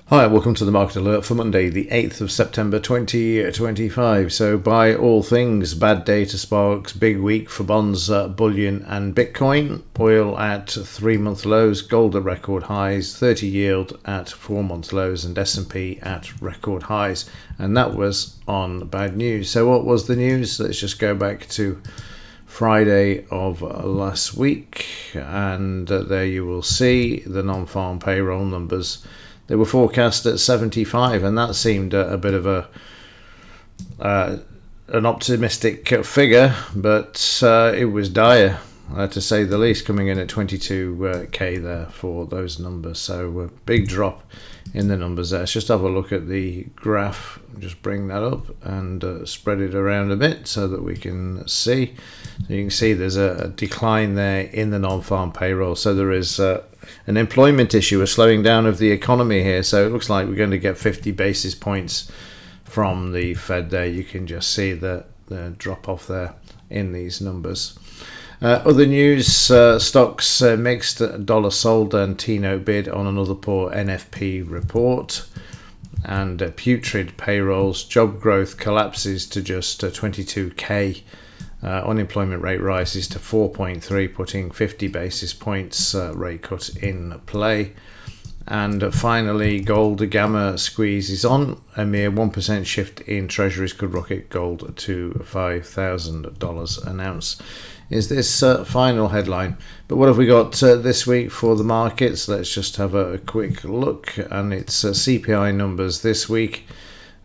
Hi, welcome to the Market Alert for Monday, the 8th of September 2025. So, by all things, bad day to sparks, big week for bonds, bullion and Bitcoin. Oil at 3-month lows, gold at record highs, 30 yield at 4-month lows, and S&P at record highs. And that was on bad news. So, what was the news? Let's just go back to Friday of last week, and there you will see the non-farm payroll numbers. They were forecast at 75, and that seemed a bit of an optimistic figure, but it was dire, to say the least, coming in at 22k there for those numbers. So a big drop in the numbers there. Let's just have a look at the graph. Just bring that up and spread it around a bit so that we can see. So you can see there's a decline there in the non-farm payroll. So there is an employment issue, a slowing down of the economy here. So it looks like we're going to get 50 basis points from the Fed there. You can just see the drop off there in these numbers. Other news, stocks mixed, dollar sold and T-note bid on another poor NFP report. And putrid payrolls, job growth collapses to just 22k. Unemployment rate rises to 4.3, putting 50 basis points rate cut in play. And finally, gold gamma squeeze is on. A mere 1% shift in treasuries could rocket gold to $5,000 an ounce. Is this final headline? But what have we got this week for the markets? Let's just have a quick look. And it's CPI numbers this week.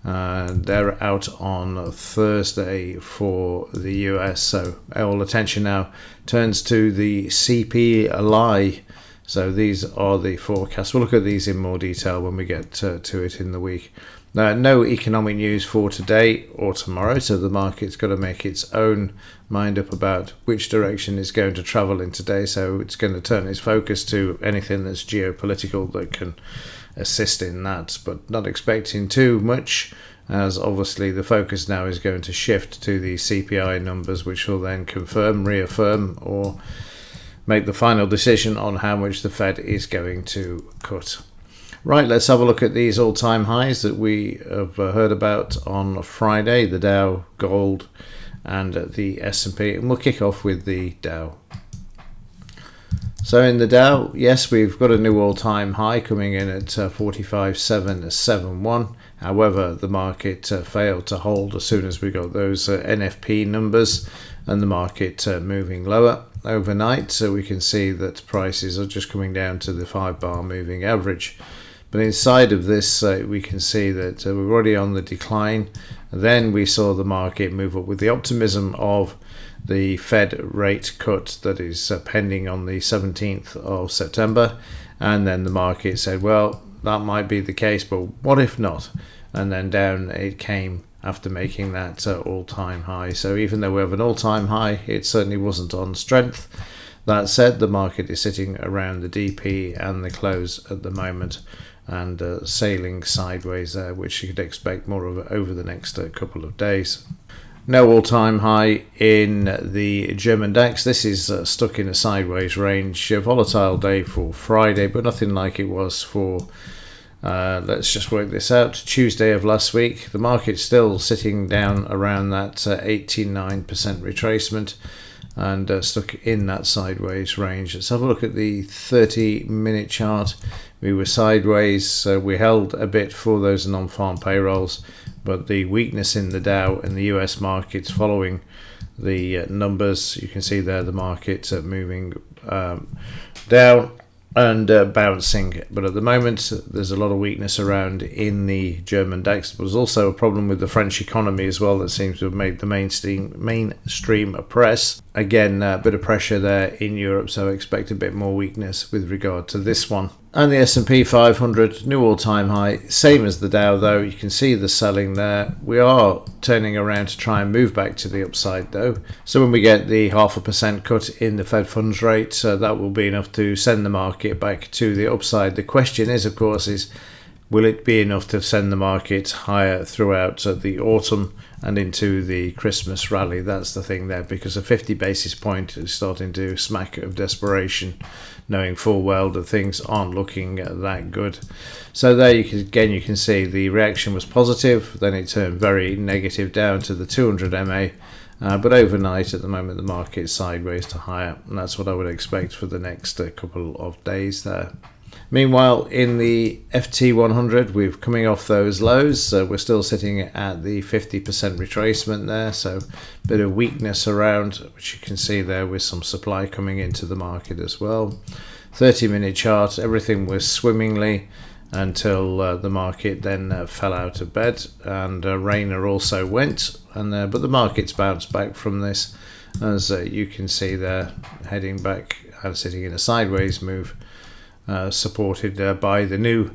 They're out on Thursday for the US, so all attention now turns to the CPI. So these are the forecasts. We'll look at these in more detail when we get to it in the week. No economic news for today or tomorrow, so the market's got to make its own mind up about which direction it's going to travel in today. So it's going to turn its focus to anything that's geopolitical that can assist in that, but not expecting too much, as obviously the focus now is going to shift to the CPI numbers, which will then confirm, reaffirm, or make the final decision on how much the Fed is going to cut. Right, let's have a look at these all-time highs that we have heard about on Friday, the Dow, gold, and the S&P, and we'll kick off with the Dow. So in the Dow, yes, we've got a new all-time high coming in at 45,771. However, the market failed to hold as soon as we got those NFP numbers, and the market moving lower overnight. So we can see that prices are just coming down to the 5-bar moving average. But inside of this, we can see that we're already on the decline. Then we saw the market move up with the optimism of the Fed rate cut that is pending on the 17th of September. And then the market said, well, that might be the case, but what if not? And then down it came after making that all-time high. So even though we have an all-time high, it certainly wasn't on strength. That said, the market is sitting around the DP and the close at the moment, and sailing sideways there, which you could expect more of over the next couple of days. No all-time high in the German DAX. This is stuck in a sideways range. A volatile day for Friday, but nothing like it was for, let's just work this out, Tuesday of last week. The market's still sitting down around that 89% retracement and stuck in that sideways range. Let's have a look at the 30-minute chart. We were sideways, so we held a bit for those non-farm payrolls, but the weakness in the Dow and the US markets following the numbers, you can see there the market moving down and bouncing. But at the moment, there's a lot of weakness around in the German DAX. There's also a problem with the French economy as well that seems to have made the mainstream press. Again, a bit of pressure there in Europe, so I expect a bit more weakness with regard to this one. And the S&P 500, new all-time high, same as the Dow though. You can see the selling there. We are turning around to try and move back to the upside though. So when we get the 0.5% cut in the Fed funds rate, that will be enough to send the market back to the upside. The question is, of course, is Will it be enough to send the market higher throughout the autumn and into the Christmas rally? That's the thing there, because a 50 basis point is starting to smack of desperation, knowing full well that things aren't looking that good. So there you can see the reaction was positive, then it turned very negative down to the 200 MA, but overnight at the moment the market is sideways to higher, and that's what I would expect for the next couple of days there. Meanwhile, in the FT100, we're coming off those lows, so we're still sitting at the 50% retracement there, so a bit of weakness around, which you can see there with some supply coming into the market as well. 30-minute chart, everything was swimmingly until the market then fell out of bed, and Rayner also went, but the market's bounced back from this, as you can see there, heading back and sitting in a sideways move. Supported by the new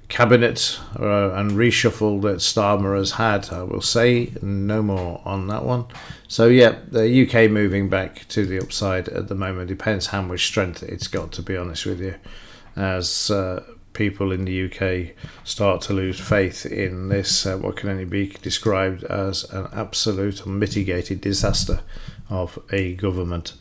cabinet and reshuffle that Starmer has had. I will say no more on that one. So yeah, the UK moving back to the upside at the moment. Depends how much strength it's got, to be honest with you, as people in the UK start to lose faith in this, what can only be described as an absolute unmitigated disaster of a government.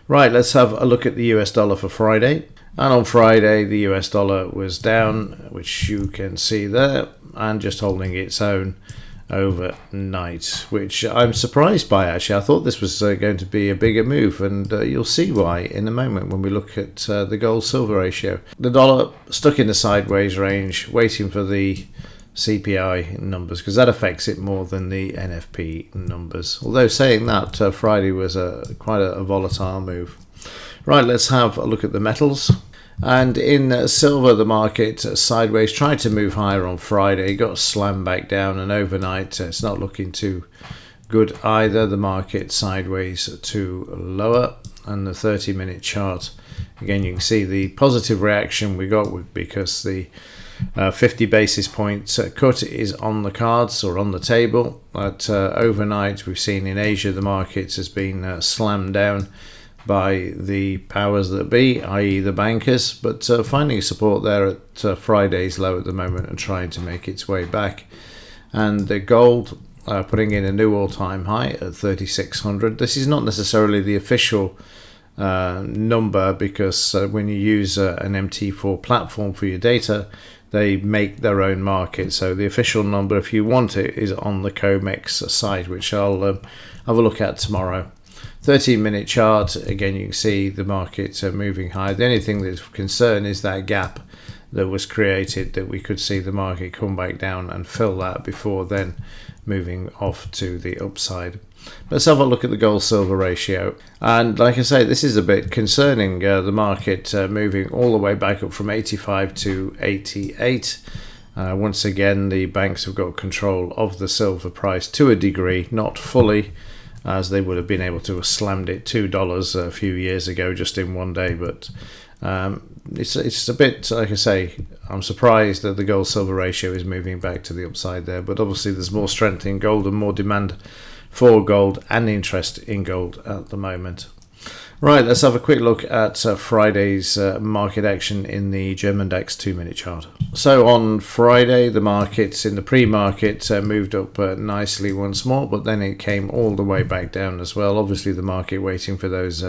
Right, let's have a look at the US dollar for Friday. And on Friday, the US dollar was down, which you can see there, and just holding its own overnight, which I'm surprised by, actually. I thought this was going to be a bigger move, and you'll see why in a moment when we look at the gold-silver ratio. The dollar stuck in the sideways range, waiting for the CPI numbers, because that affects it more than the NFP numbers. Although saying that, Friday was quite a volatile move. Right, let's have a look at the metals. And in silver, the market sideways tried to move higher on Friday, got slammed back down, and overnight it's not looking too good either. The market sideways to lower, and the 30-minute chart, again you can see the positive reaction we got because the 50 basis point cut is on the cards or on the table. But overnight we've seen in Asia the market has been slammed down by the powers that be, i.e. the bankers, but finding support there at Friday's low at the moment and trying to make its way back. And the gold putting in a new all-time high at 3,600. This is not necessarily the official number, because when you use an MT4 platform for your data, they make their own market. So the official number, if you want it, is on the COMEX site, which I'll have a look at tomorrow. 13-minute chart, again you can see the market moving high. The only thing that's of concern is that gap that was created, that we could see the market come back down and fill that before then moving off to the upside. Let's have a look at the gold-silver ratio. And like I say, this is a bit concerning, the market moving all the way back up from 85 to 88. Once again, the banks have got control of the silver price to a degree, not fully, as they would have been able to have slammed it $2 a few years ago just in one day. But it's a bit, like I say, I'm surprised that the gold-silver ratio is moving back to the upside there. But obviously there's more strength in gold and more demand for gold and interest in gold at the moment. Right, let's have a quick look at Friday's market action in the German DAX 2-minute chart. So on Friday, the markets in the pre-market moved up nicely once more, but then it came all the way back down as well. Obviously, the market waiting for those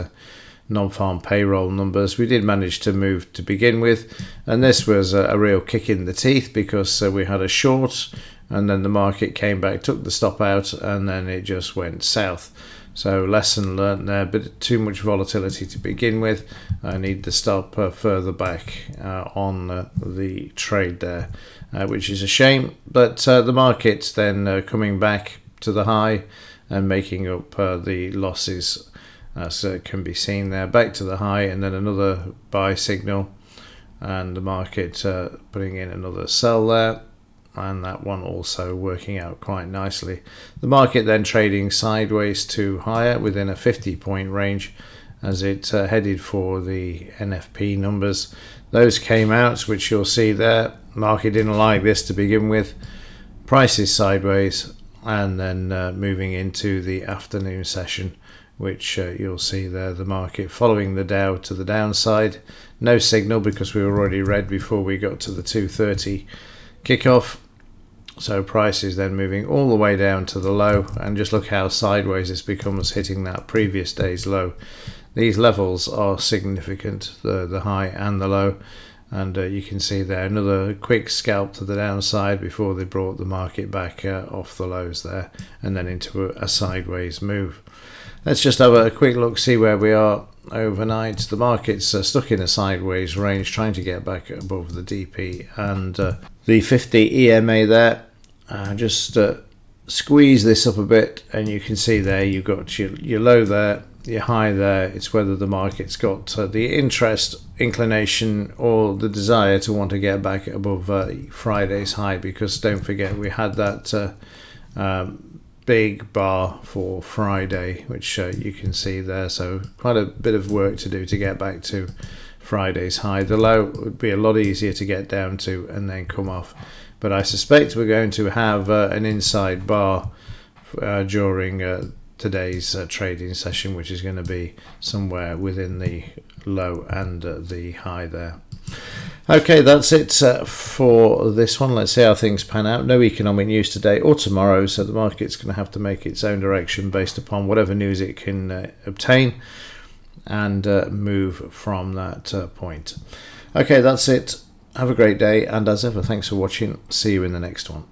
non-farm payroll numbers. We did manage to move to begin with, and this was a real kick in the teeth, because we had a short, and then the market came back, took the stop out, and then it just went south. So lesson learnt there, but too much volatility to begin with. I need to stop further back on the trade there, which is a shame. But the market's then coming back to the high and making up the losses, as can be seen there. Back to the high, and then another buy signal, and the market putting in another sell there. And that one also working out quite nicely. The market then trading sideways to higher within a 50-point range as it headed for the NFP numbers. Those came out, which you'll see there. Market didn't like this to begin with. Prices sideways, and then moving into the afternoon session, which you'll see there, the market following the Dow to the downside. No signal, because we were already red before we got to the 230 kickoff. So price is then moving all the way down to the low, and just look how sideways this becomes, hitting that previous day's low. These levels are significant, the high and the low, and you can see there another quick scalp to the downside before they brought the market back off the lows there, and then into a sideways move. Let's just have a quick look, see where we are overnight. The market's stuck in a sideways range, trying to get back above the DP and the 50 EMA there. Just squeeze this up a bit, and you can see there you've got your low there, your high there. It's whether the market's got the interest, inclination, or the desire to want to get back above Friday's high, because don't forget we had that big bar for Friday, which you can see there. So quite a bit of work to do to get back to Friday's high. The low would be a lot easier to get down to and then come off, but I suspect we're going to have an inside bar during today's trading session, which is going to be somewhere within the low and the high there. Okay, that's it for this one. Let's see how things pan out. No economic news today or tomorrow, so the market's going to have to make its own direction based upon whatever news it can obtain, and move from that point. Okay, that's it. Have a great day, and as ever, thanks for watching. See you in the next one.